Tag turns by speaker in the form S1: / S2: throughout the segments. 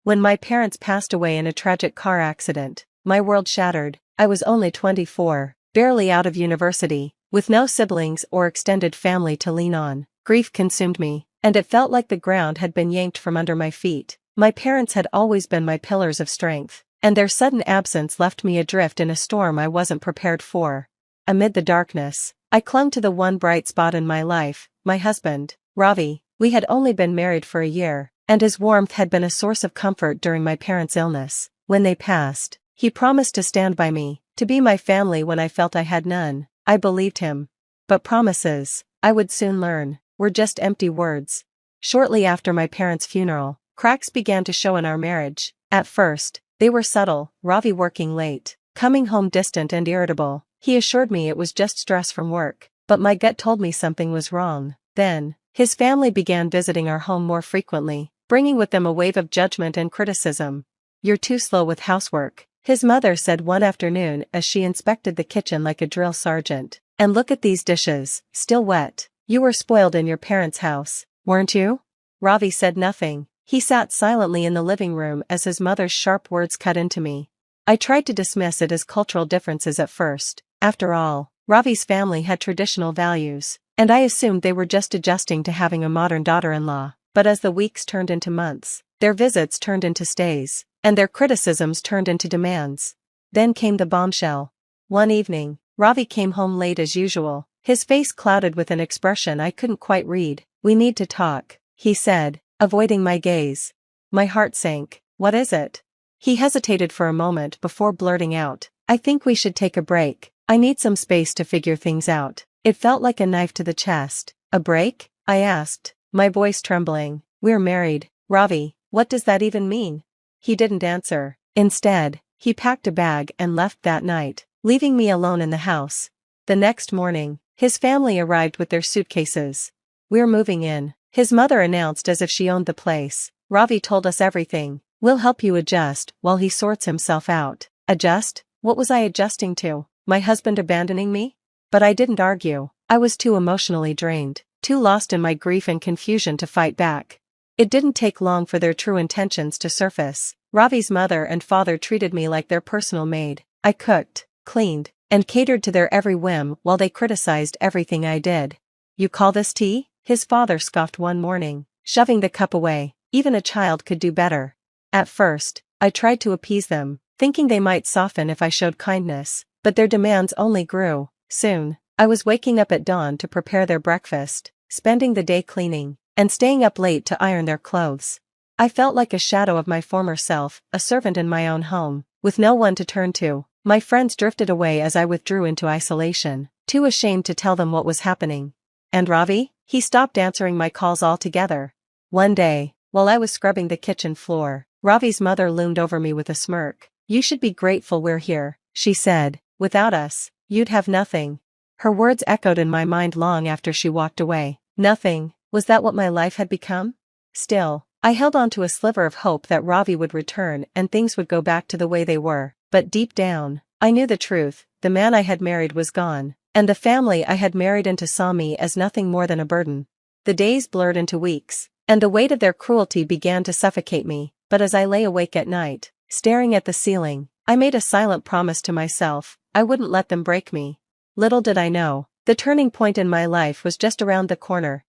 S1: When my parents passed away in a tragic car accident, my world shattered. I was only 24, barely out of university, with no siblings or extended family to lean on. Grief consumed me, and it felt like the ground had been yanked from under my feet. My parents had always been my pillars of strength, and their sudden absence left me adrift in a storm I wasn't prepared for. Amid the darkness, I clung to the one bright spot in my life, my husband, Ravi. We had only been married for a year, and his warmth had been a source of comfort during my parents' illness. When they passed, he promised to stand by me, to be my family when I felt I had none. I believed him. But promises, I would soon learn, were just empty words. Shortly after my parents' funeral, cracks began to show in our marriage. At first, they were subtle. Ravi working late, coming home distant and irritable. He assured me it was just stress from work, but my gut told me something was wrong. Then, his family began visiting our home more frequently, bringing with them a wave of judgment and criticism. "You're too slow with housework," his mother said one afternoon as she inspected the kitchen like a drill sergeant. "And look at these dishes, still wet. You were spoiled in your parents' house, weren't you?" Ravi said nothing. He sat silently in the living room as his mother's sharp words cut into me. I tried to dismiss it as cultural differences at first. After all, Ravi's family had traditional values, and I assumed they were just adjusting to having a modern daughter-in-law. But as the weeks turned into months, their visits turned into stays, and their criticisms turned into demands. Then came the bombshell. One evening, Ravi came home late as usual, his face clouded with an expression I couldn't quite read. "We need to talk," he said, avoiding my gaze. My heart sank. "What is it?" He hesitated for a moment before blurting out, "I think we should take a break. I need some space to figure things out." It felt like a knife to the chest. "A break?" I asked, my voice trembling. "We're married, Ravi. What does that even mean?" He didn't answer. Instead, he packed a bag and left that night, leaving me alone in the house. The next morning, his family arrived with their suitcases. "We're moving in," his mother announced as if she owned the place. "Ravi told us everything. We'll help you adjust while he sorts himself out." Adjust? What was I adjusting to? My husband abandoning me? But I didn't argue. I was too emotionally drained, too lost in my grief and confusion to fight back. It didn't take long for their true intentions to surface. Ravi's mother and father treated me like their personal maid. I cooked, cleaned, and catered to their every whim while they criticized everything I did. "You call this tea?" his father scoffed one morning, shoving the cup away. "Even a child could do better." At first, I tried to appease them, thinking they might soften if I showed kindness, but their demands only grew. Soon, I was waking up at dawn to prepare their breakfast, spending the day cleaning, and staying up late to iron their clothes. I felt like a shadow of my former self, a servant in my own home, with no one to turn to. My friends drifted away as I withdrew into isolation, too ashamed to tell them what was happening. And Ravi? He stopped answering my calls altogether. One day, while I was scrubbing the kitchen floor, Ravi's mother loomed over me with a smirk. "You should be grateful we're here," she said. "Without us, you'd have nothing." Her words echoed in my mind long after she walked away. Nothing, was that what my life had become? Still, I held on to a sliver of hope that Ravi would return and things would go back to the way they were. But deep down, I knew the truth. The man I had married was gone, and the family I had married into saw me as nothing more than a burden. The days blurred into weeks, and the weight of their cruelty began to suffocate me. But as I lay awake at night, staring at the ceiling, I made a silent promise to myself. I wouldn't let them break me. Little did I know, the turning point in my life was just around the corner.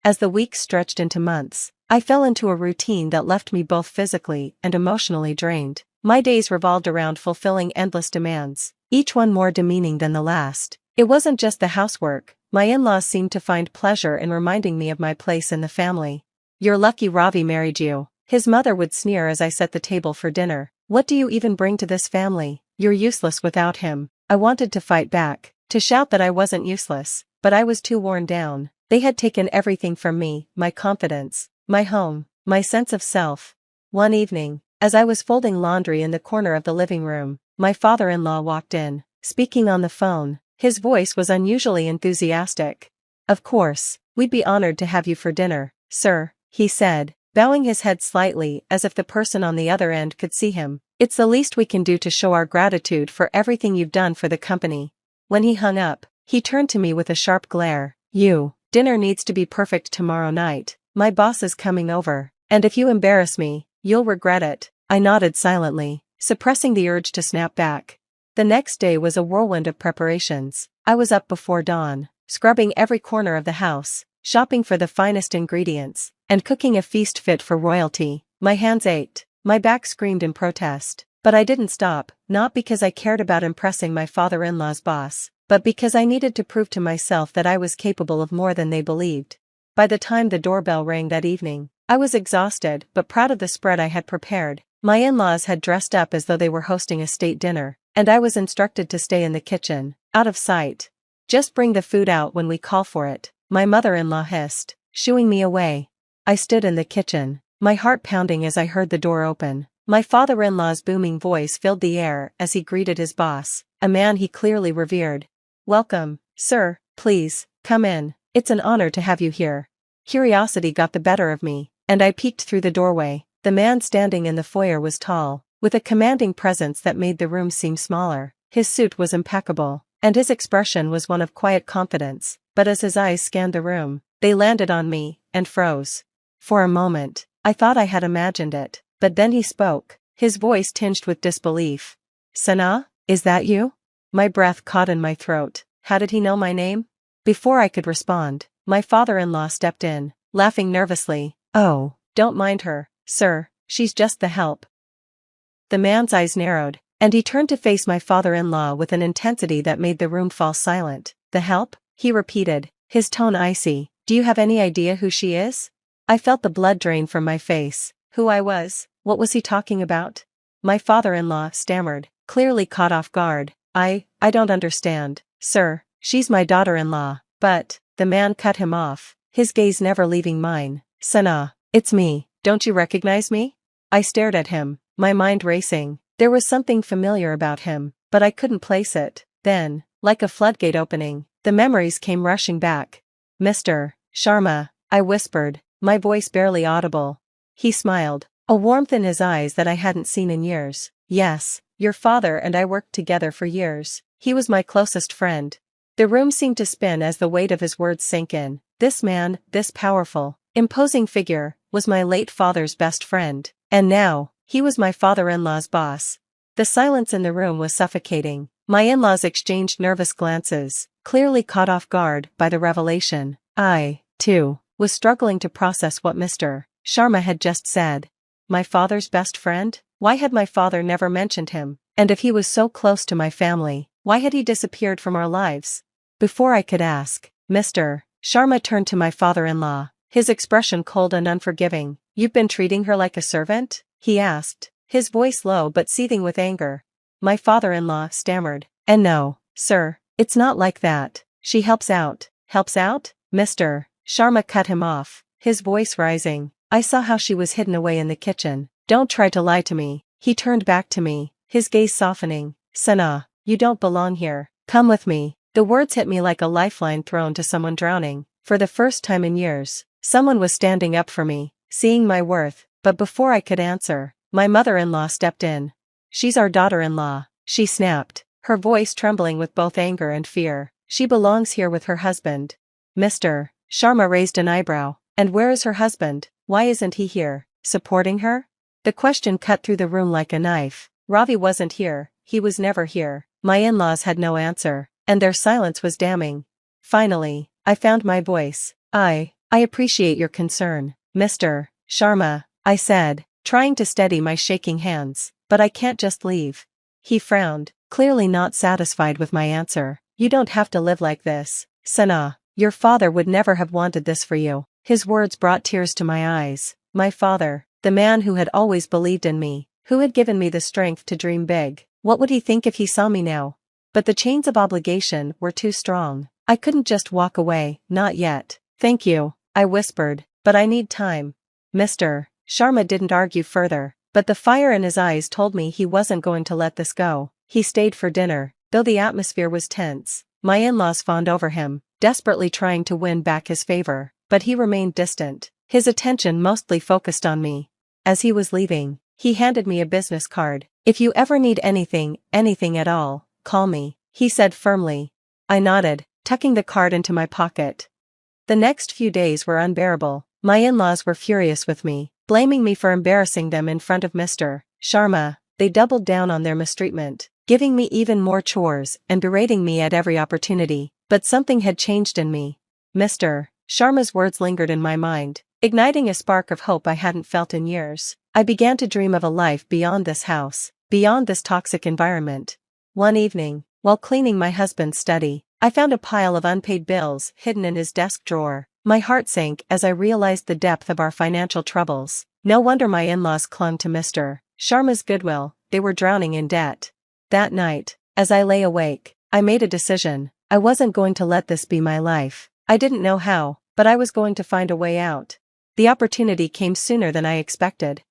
S1: As the weeks stretched into months, I fell into a routine that left me both physically and emotionally drained. My days revolved around fulfilling endless demands, each one more demeaning than the last. It wasn't just the housework. My in-laws seemed to find pleasure in reminding me of my place in the family. "You're lucky Ravi married you," his mother would sneer as I set the table for dinner. "What do you even bring to this family? You're useless without him." I wanted to fight back, to shout that I wasn't useless, but I was too worn down. They had taken everything from me, my confidence, my home, my sense of self. One evening, as I was folding laundry in the corner of the living room, my father-in-law walked in, speaking on the phone. His voice was unusually enthusiastic. "Of course, we'd be honored to have you for dinner, sir," he said, bowing his head slightly as if the person on the other end could see him. "It's the least we can do to show our gratitude for everything you've done for the company." When he hung up, he turned to me with a sharp glare. Dinner needs to be perfect tomorrow night. My boss is coming over, and if you embarrass me, You'll regret it. I nodded silently, suppressing the urge to snap back. The next day was a whirlwind of preparations. I was up before dawn, scrubbing every corner of the house, shopping for the finest ingredients, and cooking a feast fit for royalty. My hands ached, my back screamed in protest. But I didn't stop, not because I cared about impressing my father-in-law's boss, but because I needed to prove to myself that I was capable of more than they believed. By the time the doorbell rang that evening, I was exhausted but proud of the spread I had prepared. My in-laws had dressed up as though they were hosting a state dinner, and I was instructed to stay in the kitchen, out of sight. Just bring the food out when we call for it, my mother-in-law hissed, shooing me away. I stood in the kitchen, my heart pounding as I heard the door open. My father-in-law's booming voice filled the air as he greeted his boss, a man he clearly revered. "Welcome, sir, please, come in, it's an honor to have you here." Curiosity got the better of me, and I peeked through the doorway. The man standing in the foyer was tall, with a commanding presence that made the room seem smaller. His suit was impeccable, and his expression was one of quiet confidence, but as his eyes scanned the room, they landed on me, and froze. For a moment, I thought I had imagined it. But then he spoke, his voice tinged with disbelief. "Sana, is that you?" My breath caught in my throat. How did he know my name? Before I could respond, my father-in-law stepped in, laughing nervously. "Oh, don't mind her, sir, she's just the help." The man's eyes narrowed, and he turned to face my father-in-law with an intensity that made the room fall silent. "The help?" he repeated, his tone icy. "Do you have any idea who she is?" I felt the blood drain from my face. Who I was? What was he talking about? My father-in-law stammered, clearly caught off guard. I don't understand, sir, she's my daughter-in-law." "But," the man cut him off, his gaze never leaving mine. "Sana, it's me, don't you recognize me?" I stared at him, my mind racing. There was something familiar about him, but I couldn't place it. Then, like a floodgate opening, the memories came rushing back. "Mr. Sharma," I whispered, my voice barely audible. He smiled, a warmth in his eyes that I hadn't seen in years. "Yes, your father and I worked together for years. He was my closest friend." The room seemed to spin as the weight of his words sank in. This man, this powerful, imposing figure, was my late father's best friend. And now, he was my father-in-law's boss. The silence in the room was suffocating. My in-laws exchanged nervous glances, clearly caught off guard by the revelation. I, too, was struggling to process what Mr. Sharma had just said. My father's best friend? Why had my father never mentioned him? And if he was so close to my family, why had he disappeared from our lives? Before I could ask, Mr. Sharma turned to my father-in-law, his expression cold and unforgiving. "You've been treating her like a servant?" he asked, his voice low but seething with anger. My father-in-law stammered, "And no, sir, it's not like that. She helps out." "Helps out?" Mr. Sharma cut him off, his voice rising. "I saw how she was hidden away in the kitchen. Don't try to lie to me." He turned back to me, his gaze softening. "Sana, you don't belong here. Come with me." The words hit me like a lifeline thrown to someone drowning. For the first time in years, someone was standing up for me, seeing my worth. But before I could answer, my mother-in-law stepped in. "She's our daughter-in-law," she snapped, her voice trembling with both anger and fear. "She belongs here with her husband." Mr. Sharma raised an eyebrow. "And where is her husband? Why isn't he here, supporting her?" The question cut through the room like a knife. Ravi wasn't here, he was never here. My in-laws had no answer, and their silence was damning. Finally, I found my voice. I appreciate your concern, Mr. Sharma," I said, trying to steady my shaking hands, "but I can't just leave." He frowned, clearly not satisfied with my answer. "You don't have to live like this, Sana. Your father would never have wanted this for you." His words brought tears to my eyes. My father, the man who had always believed in me, who had given me the strength to dream big. What would he think if he saw me now? But the chains of obligation were too strong. I couldn't just walk away, not yet. "Thank you," I whispered, "but I need time." Mr. Sharma didn't argue further, but the fire in his eyes told me he wasn't going to let this go. He stayed for dinner, though the atmosphere was tense. My in-laws fawned over him, desperately trying to win back his favor, but he remained distant, his attention mostly focused on me. As he was leaving, he handed me a business card. "If you ever need anything at all, call me," he said firmly. I nodded, tucking the card into my pocket. The next few days were unbearable. My in-laws were furious with me, blaming me for embarrassing them in front of Mr. Sharma. They doubled down on their mistreatment, giving me even more chores and berating me at every opportunity. But something had changed in me. Mr. Sharma's words lingered in my mind, igniting a spark of hope I hadn't felt in years. I began to dream of a life beyond this house, beyond this toxic environment. One evening, while cleaning my husband's study, I found a pile of unpaid bills hidden in his desk drawer. My heart sank as I realized the depth of our financial troubles. No wonder my in-laws clung to Mr. Sharma's goodwill, they were drowning in debt. That night, as I lay awake, I made a decision. I wasn't going to let this be my life. I didn't know how, but I was going to find a way out. The opportunity came sooner than I expected.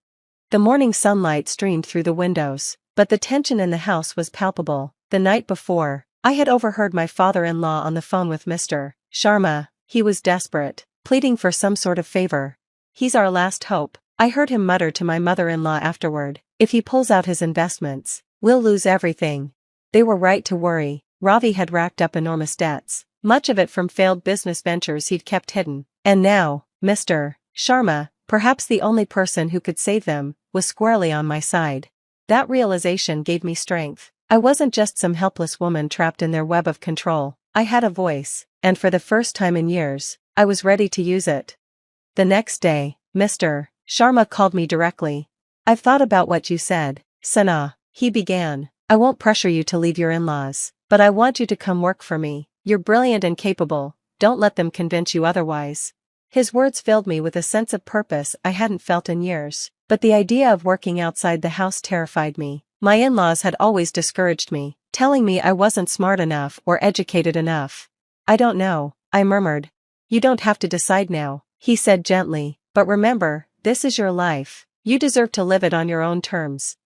S1: The morning sunlight streamed through the windows, but the tension in the house was palpable. The night before, I had overheard my father-in-law on the phone with Mr. Sharma. He was desperate, pleading for some sort of favor. "He's our last hope," I heard him mutter to my mother-in-law afterward. "If he pulls out his investments, we'll lose everything." They were right to worry. Ravi had racked up enormous debts, much of it from failed business ventures he'd kept hidden. And now, Mr. Sharma, perhaps the only person who could save them, was squarely on my side. That realization gave me strength. I wasn't just some helpless woman trapped in their web of control. I had a voice, and for the first time in years, I was ready to use it. The next day, Mr. Sharma called me directly. "I've thought about what you said, Sana," he began. "I won't pressure you to leave your in-laws, but I want you to come work for me. You're brilliant and capable, don't let them convince you otherwise." His words filled me with a sense of purpose I hadn't felt in years, but the idea of working outside the house terrified me. My in-laws had always discouraged me, telling me I wasn't smart enough or educated enough. "I don't know," I murmured. "You don't have to decide now," he said gently, "but remember, this is your life. You deserve to live it on your own terms."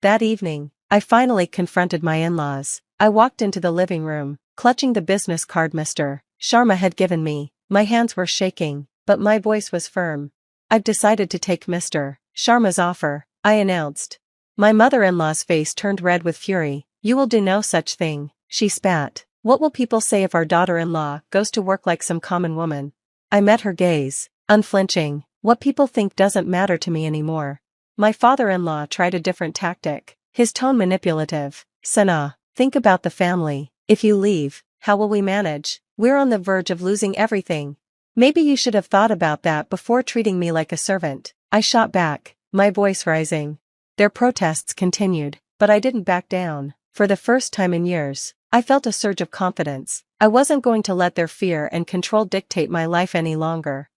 S1: That evening, I finally confronted my in-laws. I walked into the living room, clutching the business card Mr. Sharma had given me. My hands were shaking, but my voice was firm. "I've decided to take Mr. Sharma's offer," I announced. My mother-in-law's face turned red with fury. "You will do no such thing," she spat. "What will people say if our daughter-in-law goes to work like some common woman?" I met her gaze, unflinching. What people think doesn't matter to me anymore. My father-in-law tried a different tactic, his tone manipulative. "Sana, think about the family. If you leave, how will we manage? We're on the verge of losing everything. Maybe you should have thought about that before treating me like a servant," I shot back, my voice rising. Their protests continued, but I didn't back down. For the first time in years, I felt a surge of confidence. I wasn't going to let their fear and control dictate my life any longer.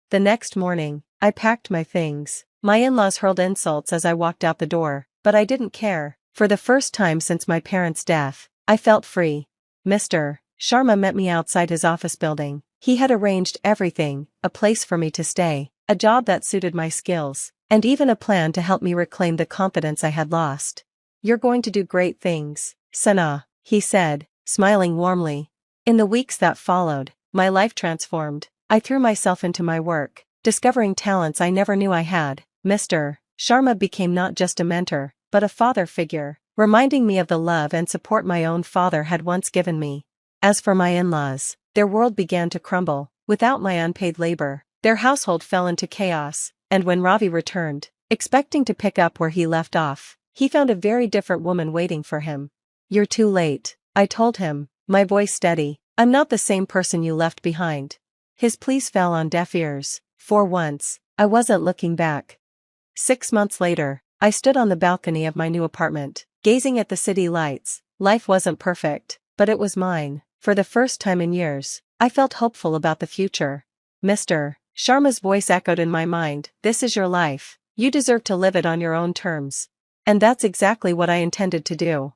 S1: The next morning, I packed my things. My in-laws hurled insults as I walked out the door, but I didn't care. For the first time since my parents' death, I felt free. Mr. Sharma met me outside his office building. He had arranged everything, a place for me to stay, a job that suited my skills, and even a plan to help me reclaim the confidence I had lost. "You're going to do great things, Sana," he said, smiling warmly. In the weeks that followed, my life transformed. I threw myself into my work, discovering talents I never knew I had. Mr. Sharma became not just a mentor, but a father figure, reminding me of the love and support my own father had once given me. As for my in-laws, their world began to crumble. Without my unpaid labor, their household fell into chaos, and when Ravi returned, expecting to pick up where he left off, he found a very different woman waiting for him. "You're too late," I told him, my voice steady. "I'm not the same person you left behind." His pleas fell on deaf ears. For once, I wasn't looking back. 6 months later, I stood on the balcony of my new apartment, gazing at the city lights. Life wasn't perfect, but it was mine. For the first time in years, I felt hopeful about the future. Mr. Sharma's voice echoed in my mind. "This is your life. You deserve to live it on your own terms." And that's exactly what I intended to do.